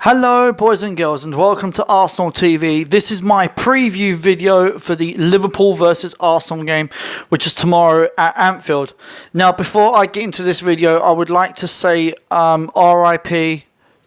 Hello boys and girls and welcome to Arsenal TV. This is my preview video for the Liverpool versus Arsenal game, which is tomorrow at Anfield. Now before I get into this video, I would like to say RIP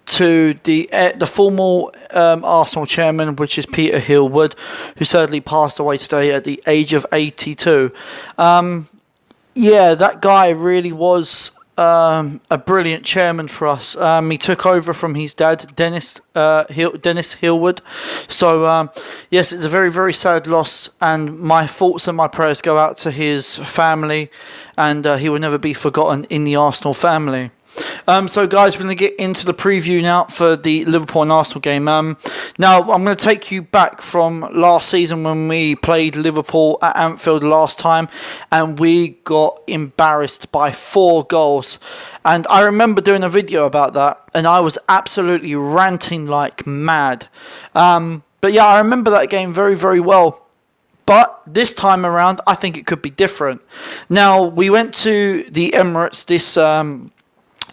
to the former Arsenal chairman, which is Peter Hillwood, who sadly passed away today at the age of 82. Yeah, that guy really was a brilliant chairman for us. He took over from his dad, Dennis Hillwood. So yes, it's a very, very sad loss, and my thoughts and my prayers go out to his family, and he will never be forgotten in the Arsenal family. So guys, we're going to get into the preview now for the Liverpool and Arsenal game. Now I'm going to take you back from last season when we played Liverpool at Anfield last time and we got embarrassed by 4 goals. And I remember doing a video about that and I was absolutely ranting like mad. But yeah, I remember that game very, very well. But this time around, I think it could be different. Now, we went to the Emirates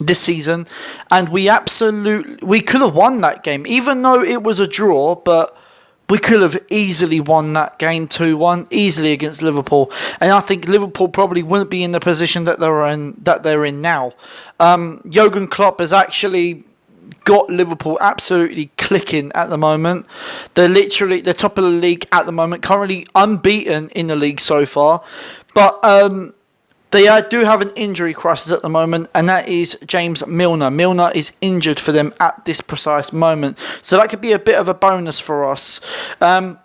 this season, and we could have won that game, even though it was a draw, but we could have easily won that game 2-1 easily against Liverpool, and I think Liverpool probably wouldn't be in the position that they're in now. Jurgen Klopp has actually got Liverpool absolutely clicking at the moment. They're top of the league at the moment, currently unbeaten in the league so far, but they do have an injury crisis at the moment, and that is James Milner. Milner is injured for them at this precise moment. So that could be a bit of a bonus for us. Now,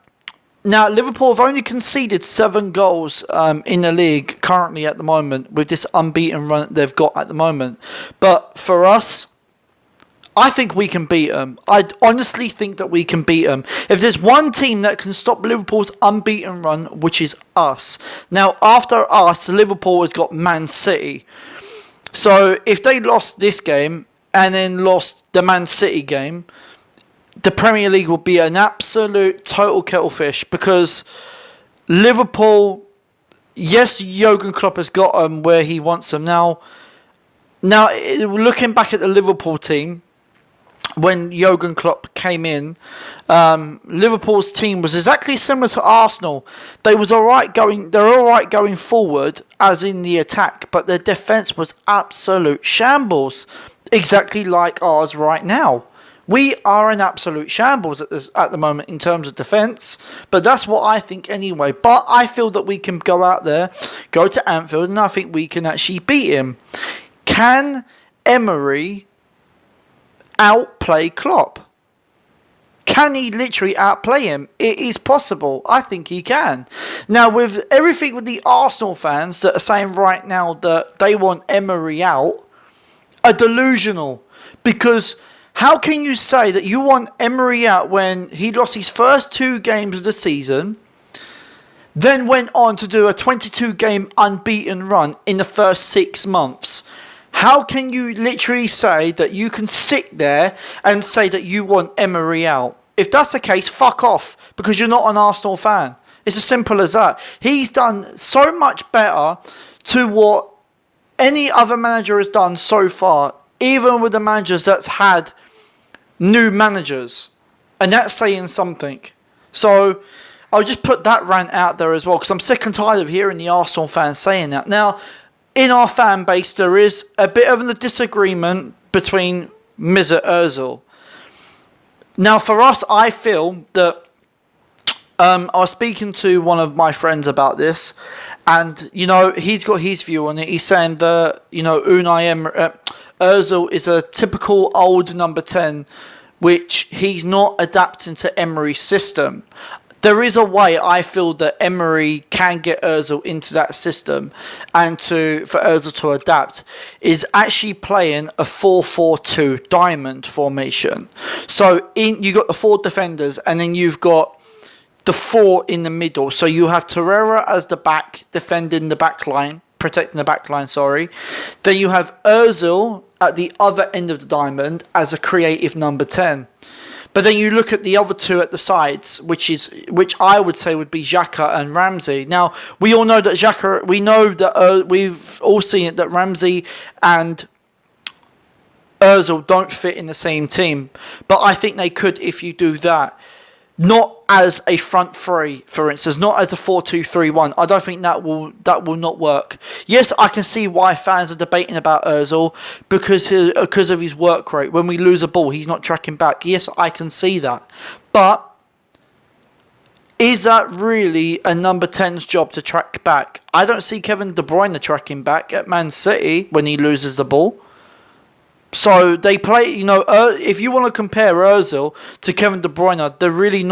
Liverpool have only conceded 7 goals in the league currently at the moment with this unbeaten run they've got at the moment. But for us, I think we can beat them. I honestly think that we can beat them. If there's one team that can stop Liverpool's unbeaten run, which is us. Now, after us, Liverpool has got Man City. So, if they lost this game and then lost the Man City game, the Premier League will be an absolute total kettlefish, because Liverpool, yes, Jurgen Klopp has got them where he wants them. Now, looking back at the Liverpool team, when Jurgen Klopp came in, Liverpool's team was exactly similar to Arsenal. They're all right going forward, as in the attack, but their defence was absolute shambles, exactly like ours right now. We are an absolute shambles at the moment in terms of defence, but that's what I think anyway. But I feel that we can go out there, go to Anfield, and I think we can actually beat him. Can Emery outplay Klopp? Can he literally outplay him? It is possible. I think he can. Now, with everything with the Arsenal fans that are saying right now that they want Emery out, are delusional. Because how can you say that you want Emery out when he lost his first 2 games of the season, then went on to do a 22-game unbeaten run in the first 6 months? How can you literally say that you can sit there and say that you want Emery out? If that's the case, fuck off, because you're not an Arsenal fan. It's as simple as that. He's done so much better to what any other manager has done so far, even with the managers that's had new managers. And that's saying something. So I'll just put that rant out there as well, because I'm sick and tired of hearing the Arsenal fans saying that. Now, in our fan base, there is a bit of a disagreement between Mesut Ozil. Now, for us, I feel that I was speaking to one of my friends about this, and he's got his view on it. He's saying that Ozil is a typical old number 10, which he's not adapting to Emery's system. There is a way I feel that Emery can get Ozil into that system, and for Ozil to adapt, is actually playing a 4-4-2 diamond formation. So you got the 4 defenders, and then you've got the 4 in the middle. So you have Torreira as the back, defending the back line, protecting the back line, sorry. Then you have Ozil at the other end of the diamond as a creative number 10. But then you look at the other 2 at the sides, which I would say would be Xhaka and Ramsey. Now, we all know that we've all seen it, that Ramsey and Ozil don't fit in the same team. But I think they could if you do that. Not as a front three, for instance, not as a 4-2-3-1. I don't think that will not work. Yes, I can see why fans are debating about Ozil because of his work rate. When we lose a ball, he's not tracking back. Yes, I can see that. But is that really a number 10's job to track back? I don't see Kevin De Bruyne tracking back at Man City when he loses the ball. So they play, if you want to compare Ozil to Kevin De Bruyne, they're really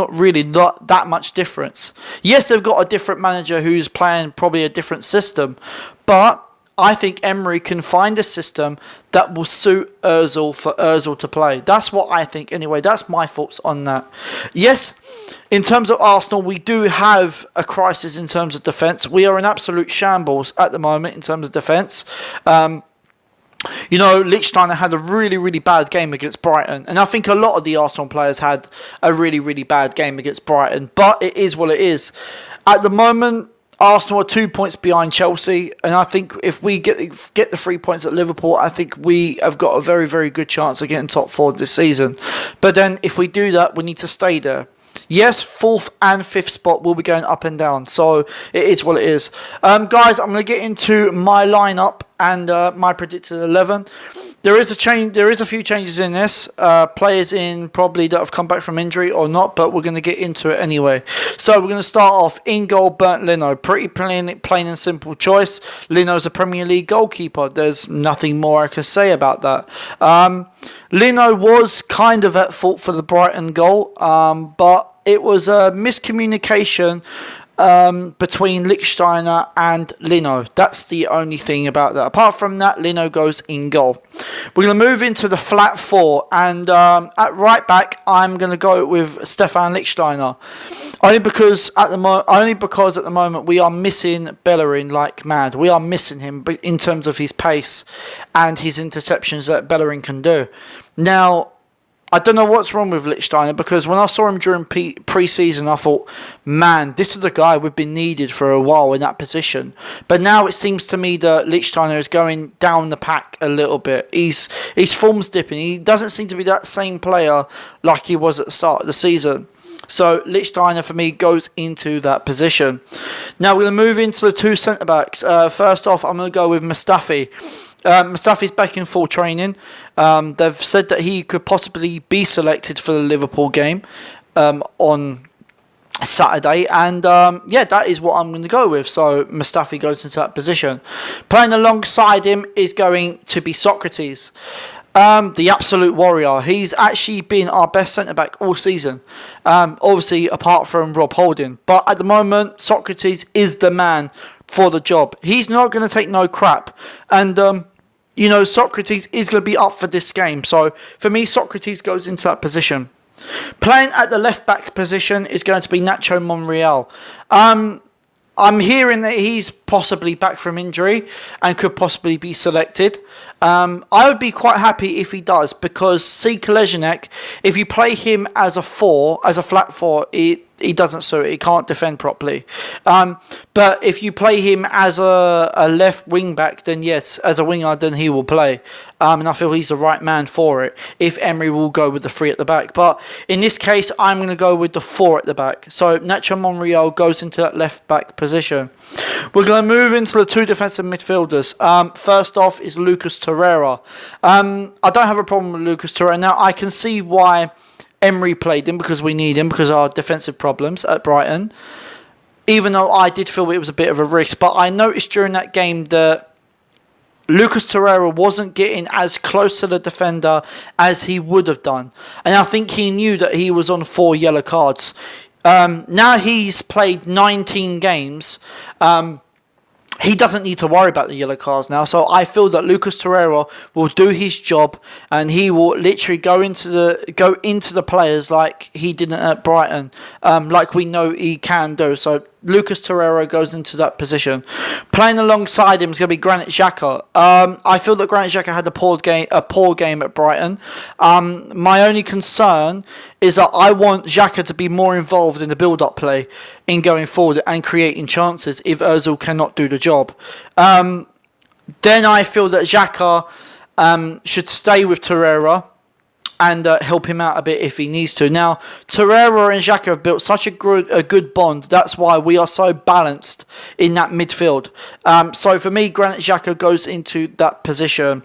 not that much difference. Yes, they've got a different manager who's playing probably a different system, but I think Emery can find a system that will suit Ozil for Ozil to play. That's what I think anyway. That's my thoughts on that. Yes, in terms of Arsenal, we do have a crisis in terms of defence. We are in absolute shambles at the moment in terms of defence. Lichtsteiner had a really, really bad game against Brighton. And I think a lot of the Arsenal players had a really, really bad game against Brighton. But it is what it is. At the moment, Arsenal are 2 points behind Chelsea. And I think if we get the 3 points at Liverpool, I think we have got a very, very good chance of getting top 4 this season. But then if we do that, we need to stay there. Yes, 4th and 5th spot will be going up and down. So it is what it is. Guys, I'm going to get into my lineup and my predicted 11. There is a change. There is a few changes in this. Players in probably that have come back from injury or not, but we're going to get into it anyway. So we're going to start off in goal, Bernd Leno. Pretty plain and simple choice. Leno's a Premier League goalkeeper. There's nothing more I can say about that. Leno was kind of at fault for the Brighton goal, but it was a miscommunication between Lichtsteiner and Leno. That's the only thing about that. Apart from that, Leno goes in goal. We're going to move into the flat 4, and at right back, I'm going to go with Stefan Lichtsteiner. Only because at the moment we are missing Bellerin like mad. We are missing him in terms of his pace and his interceptions that Bellerin can do. Now, I don't know what's wrong with Lichtsteiner, because when I saw him during pre-season, I thought, man, this is the guy we've been needed for a while in that position. But now it seems to me that Lichtsteiner is going down the pack a little bit. His form's dipping. He doesn't seem to be that same player like he was at the start of the season. So Lichtsteiner for me goes into that position. Now we're going to move into the 2 centre-backs. First off, I'm going to go with Mustafi. Mustafi's back in full training. They've said that he could possibly be selected for the Liverpool game on Saturday, and that is what I'm going to go with. So Mustafi goes into that position. Playing alongside him is going to be Socrates, the absolute warrior. He's actually been our best centre-back all season, obviously apart from Rob Holding. But at the moment, Socrates is the man for the job. He's not going to take no crap, and Socrates is going to be up for this game. So for me, Socrates goes into that position. Playing at the left-back position is going to be Nacho Monreal. I'm hearing that he's possibly back from injury and could possibly be selected. I would be quite happy if he does, because C. Koleżnik, if you play him as a 4, as a flat 4, he doesn't suit it. He can't defend properly. But if you play him as a left wing back, then yes, as a winger, then he will play. And I feel he's the right man for it, if Emery will go with the 3 at the back. But in this case, I'm going to go with the 4 at the back. So Nacho Monreal goes into that left back position. We're going to move into the 2 defensive midfielders. First off is Lucas Torreira. I don't have a problem with Lucas Torreira. Now, I can see why Emery played him, because we need him because of our defensive problems at Brighton. Even though I did feel it was a bit of a risk. But I noticed during that game that Lucas Torreira wasn't getting as close to the defender as he would have done. And I think he knew that he was on 4 yellow cards. Now he's played 19 games. He doesn't need to worry about the yellow cards now. So I feel that Lucas Torreira will do his job, and he will literally go into the players like he did at Brighton, like we know he can do. So Lucas Torreira goes into that position. Playing alongside him is going to be Granit Xhaka. I feel that Granit Xhaka had a poor game at Brighton. My only concern is that I want Xhaka to be more involved in the build-up play in going forward and creating chances if Ozil cannot do the job. Then I feel that Xhaka should stay with Torreira and help him out a bit if he needs to. Now, Torreira and Xhaka have built such a good bond. That's why we are so balanced in that midfield. So for me, Granit Xhaka goes into that position.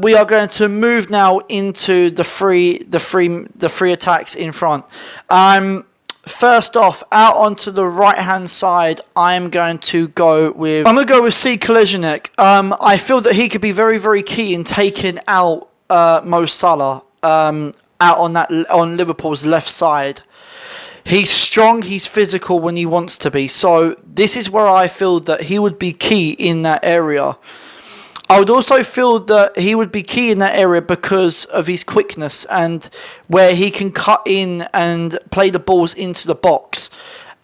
We are going to move now into the three attacks in front. First off, out onto the right-hand side, I'm going to go with C. Kolasinac. I feel that he could be very, very key in taking out Mo Salah out on Liverpool's left side. He's strong, he's physical when he wants to be. So this is where I feel that he would be key in that area. I would also feel that he would be key in that area because of his quickness and where he can cut in and play the balls into the box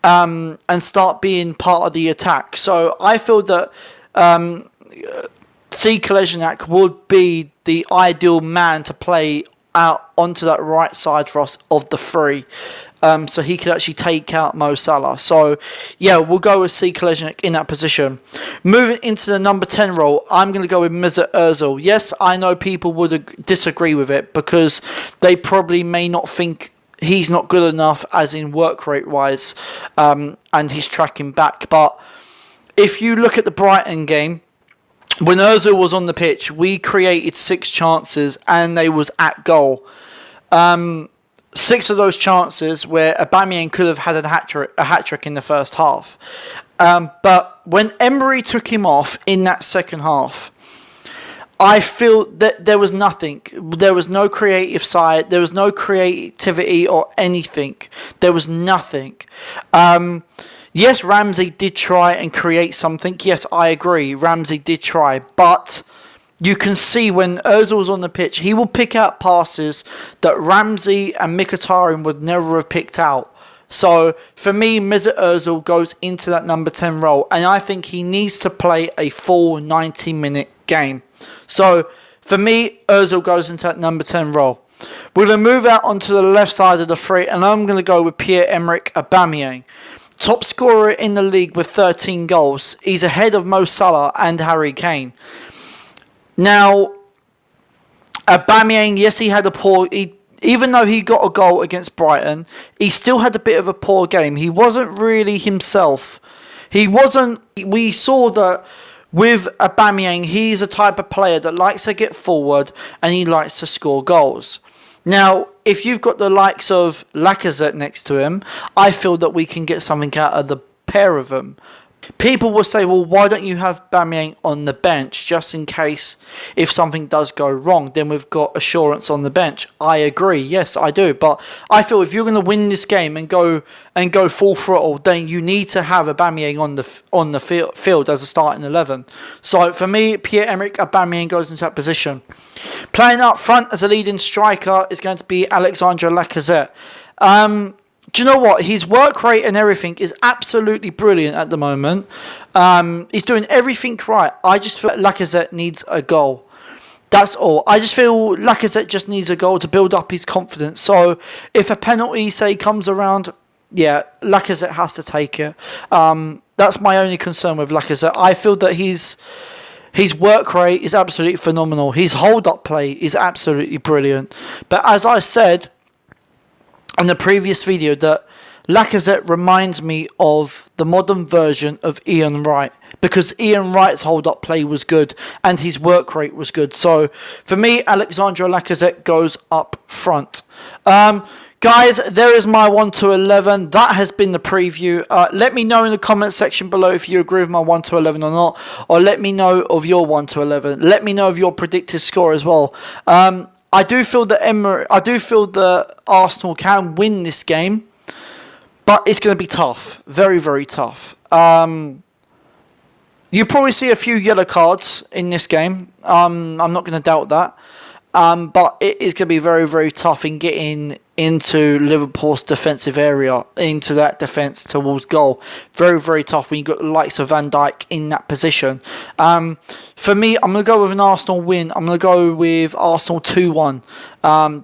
and start being part of the attack. So I feel that C. Kolasinac would be the ideal man to play out onto that right side for us of the three. So he could actually take out Mo Salah. So, yeah, we'll go with C. Kolasinac in that position. Moving into the number 10 role, I'm going to go with Mesut Ozil. Yes, I know people would disagree with it because they probably may not think he's not good enough as in work rate wise and he's tracking back. But if you look at the Brighton game, when Ozil was on the pitch, we created 6 chances and they was at goal. 6 of those chances where Aubameyang could have had a hat-trick in the first half. But when Emery took him off in that second half, I feel that there was nothing. There was no creative side. There was no creativity or anything. There was nothing. Yes, Ramsey did try and create something. Yes, I agree. Ramsey did try. But you can see when Ozil was on the pitch, he will pick out passes that Ramsey and Mkhitaryan would never have picked out. So, for me, Mesut Ozil goes into that number 10 role. And I think he needs to play a full 90-minute game. So, for me, Ozil goes into that number 10 role. We're going to move out onto the left side of the three. And I'm going to go with Pierre-Emerick Aubameyang. Top scorer in the league with 13 goals. He's ahead of Mo Salah and Harry Kane. Now, Aubameyang, yes, he had a poor... even though he got a goal against Brighton, he still had a bit of a poor game. He wasn't really himself. He wasn't... We saw that with Aubameyang, he's a type of player that likes to get forward and he likes to score goals. Now, if you've got the likes of Lacazette next to him, I feel that we can get something out of the pair of them. People will say, well, why don't you have Aubameyang on the bench just in case if something does go wrong, then we've got assurance on the bench. I agree. Yes, I do. But I feel if you're going to win this game and go full throttle, then you need to have Aubameyang on the field as a starting 11. So for me, Pierre-Emerick Aubameyang goes into that position. Playing up front as a leading striker is going to be Alexandre Lacazette. Do you know what? His work rate and everything is absolutely brilliant at the moment. He's doing everything right. I just feel Lacazette needs a goal. That's all. I just feel Lacazette just needs a goal to build up his confidence. So if a penalty, say, comes around, yeah, Lacazette has to take it. That's my only concern with Lacazette. I feel that his work rate is absolutely phenomenal. His hold-up play is absolutely brilliant. But as I said in the previous video, that Lacazette reminds me of the modern version of Ian Wright, because Ian Wright's hold-up play was good and his work rate was good. So for me, Alexandre Lacazette goes up front. Guys, there is my 1 to 11. That has been the preview. Let me know in the comment section below if you agree with my 1 to 11 or not, or let me know of your 1 to 11. Let me know of your predicted score as well. I do feel that Arsenal can win this game, but it's going to be tough. Very, very tough. You probably see a few yellow cards in this game. I'm not going to doubt that. But it is going to be very, very tough in getting into Liverpool's defensive area, into that defence towards goal. Very, very tough when you've got the likes of Van Dijk in that position. For me, I'm going to go with an Arsenal win. I'm going to go with Arsenal 2-1.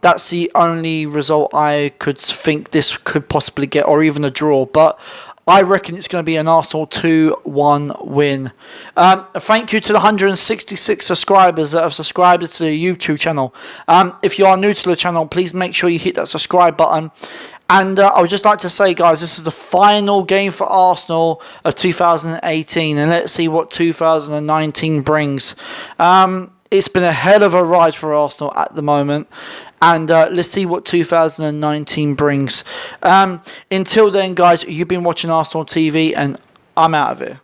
That's the only result I could think this could possibly get, or even a draw. But I reckon it's going to be an Arsenal 2-1 win. Thank you to the 166 subscribers that have subscribed to the YouTube channel. If you are new to the channel, please make sure you hit that subscribe button. And I would just like to say, guys, this is the final game for Arsenal of 2018. And let's see what 2019 brings. It's been a hell of a ride for Arsenal at the moment. And let's see what 2019 brings. Until then, guys, you've been watching Arsenal TV, and I'm out of here.